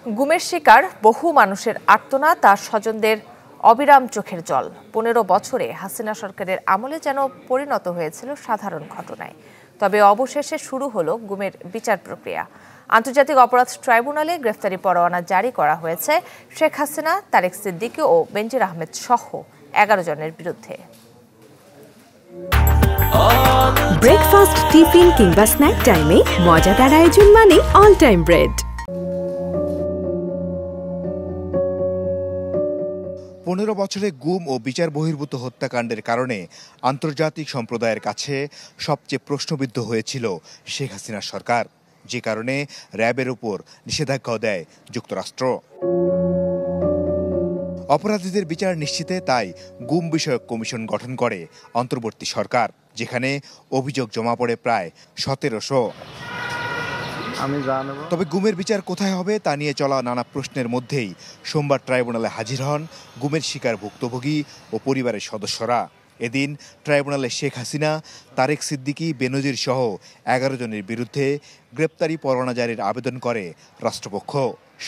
গুমের শিকার বহু মানুষের আর্তনাদ আর স্বজনদের অবিরাম চোখের জল ১৫ বছরে হাসিনা সরকারের আমলে যেন পরিণত হয়েছিল সাধারণ ঘটনায়। তবে অবশেষে শুরু হলো গুমের বিচার প্রক্রিয়া। আন্তর্জাতিক অপরাধ ট্রাইব্যুনালে গ্রেফতারি পরোয়ানা জারি করা হয়েছে শেখ হাসিনা, তারেক সিদ্দিকী ও বেনজির আহমেদ সহ ১১ জনের বিরুদ্ধে। ব্রেকফাস্ট, টিফিন কিংবা স্ন্যাক টাইমে মজাদার আয়োজন মানে অল টাইম ব্রেড। ১৫ বছরে গুম ও বিচার বহির্ভূত হত্যাকাণ্ডের কারণে আন্তর্জাতিক সম্প্রদায়ের কাছে সবচেয়ে প্রশ্নবিদ্ধ হয়েছিল শেখ হাসিনার সরকার, যে কারণে র্যাবের উপর নিষেধাজ্ঞাও দেয় যুক্তরাষ্ট্র। অপরাধীদের বিচার নিশ্চিতে তাই গুম বিষয়ক কমিশন গঠন করে অন্তর্বর্তী সরকার, যেখানে অভিযোগ জমা পড়ে প্রায় ১৭০০। তবে গুমের বিচার কোথায় হবে তা নিয়ে চলা নানা প্রশ্নের মধ্যেই সোমবার ট্রাইব্যুনালে হাজির হন গুমের শিকার ভুক্তভোগী ও পরিবারের সদস্যরা। এদিন ট্রাইব্যুনালে শেখ হাসিনা, তারেক সিদ্দিকী, বেনজির সহ ১১ জনের বিরুদ্ধে গ্রেপ্তারি পরোয়ানা জারির আবেদন করে রাষ্ট্রপক্ষ।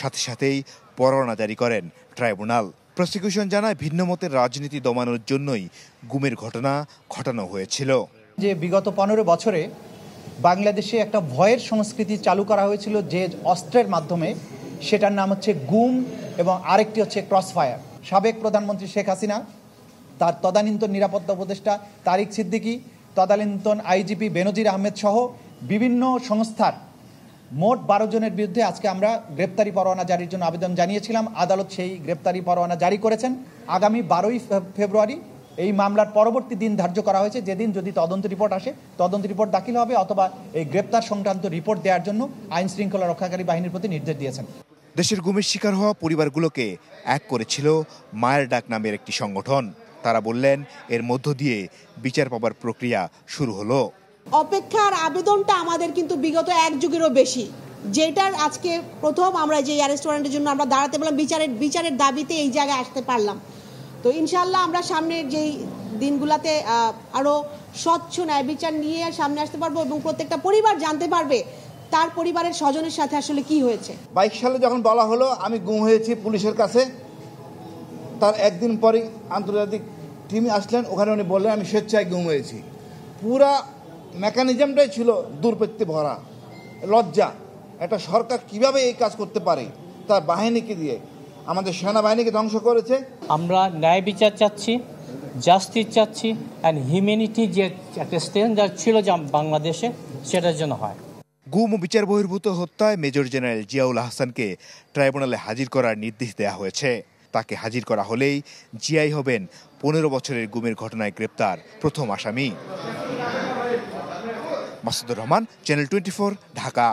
সাথে সাথেই পরোয়ানা জারি করেন ট্রাইব্যুনাল। প্রসিকিউশন জানায় ভিন্নমতের রাজনীতি দমানোর জন্যই গুমের ঘটনা ঘটানো হয়েছিল। যে বিগত ১৫ বছরে বাংলাদেশে একটা ভয়ের সংস্কৃতি চালু করা হয়েছিল, যে অস্ত্রের মাধ্যমে, সেটার নাম হচ্ছে গুম এবং আরেকটি হচ্ছে ক্রসফায়ার। সাবেক প্রধানমন্ত্রী শেখ হাসিনা, তার তদানীন্তন নিরাপত্তা উপদেষ্টা তারেক সিদ্দিকী, তদানীন্তন আইজিপি বেনজির আহমেদ সহ বিভিন্ন সংস্থার মোট ১২ জনের বিরুদ্ধে আজকে আমরা গ্রেপ্তারি পরোয়ানা জারির জন্য আবেদন জানিয়েছিলাম। আদালত সেই গ্রেপ্তারি পরোয়ানা জারি করেছেন। আগামী ১২ই ফেব্রুয়ারি এই মামলার পরবর্তী দিন ধার্য করা হয়েছে, যেদিন যদি তদন্ত রিপোর্ট আসে, তদন্ত রিপোর্ট দাখিল হবে, অথবা এই গ্রেপ্তার সংক্রান্ত রিপোর্ট দেওয়ার জন্য আইন শৃঙ্খলা রক্ষাকারী বাহিনীর প্রতি নির্দেশ দিয়েছেন। দেশের গুমের শিকার হওয়া পরিবারগুলোকে এক করেছিল মায়ের ডাক নামের একটি সংগঠন। তারা বললেন, এর মধ্য দিয়ে বিচার পাবার প্রক্রিয়া শুরু হলো। অপেক্ষার আবেদনটা আমাদের কিন্তু বিগত ১ যুগেরও বেশি, যেটার আজকে প্রথম আমরা যে অ্যারেস্ট ওয়ারেন্টের জন্য আমরা দাঁড়াতে পারলাম, বিচারের দাবিতে এই জায়গায় আসতে পারলাম। তো ইনশাল্লাহ আমরা সামনের যেই দিনগুলোতে আরো স্বচ্ছ ন্যায় বিচার নিয়ে সামনে আসতে পারবো এবং প্রত্যেকটা পরিবার জানতে পারবে তার পরিবারের স্বজনের সাথে আসলে কি হয়েছে। ২২ সালে যখন বলা হলো আমি গুম হয়েছি পুলিশের কাছে, তার একদিন পরই আন্তর্জাতিক টিম আসলেন, ওখানে উনি বললেন আমি স্বেচ্ছায় গুম হয়েছি। পুরা মেকানিজমটাই ছিল দুর্বৃত্তি ভরা, লজ্জা। একটা সরকার কিভাবে এই কাজ করতে পারে, তার বাহিনীকে দিয়ে আমাদের সেনাবাহিনীকে ধ্বংস করেছে। আমরা ন্যায় বিচার চাচ্ছি, জাস্টিস চাচ্ছি, অ্যান্ড হিউম্যানিটি যে একটা স্ট্যান্ডার্ড ছিল যা বাংলাদেশে, সেটার জন্য হয়। গুম ও বিচার বহির্ভূত হত্যায় মেজর জেনারেল জিয়াউল আহসানকে ট্রাইব্যুনালে হাজির করার নির্দেশ দেওয়া হয়েছে। তাকে হাজির করা হলেই জিআই হবেন ১৫ বছরের গুমের ঘটনায় গ্রেপ্তার প্রথম আসামি। মাসুদুর রহমান, চ্যানেল 24, ঢাকা।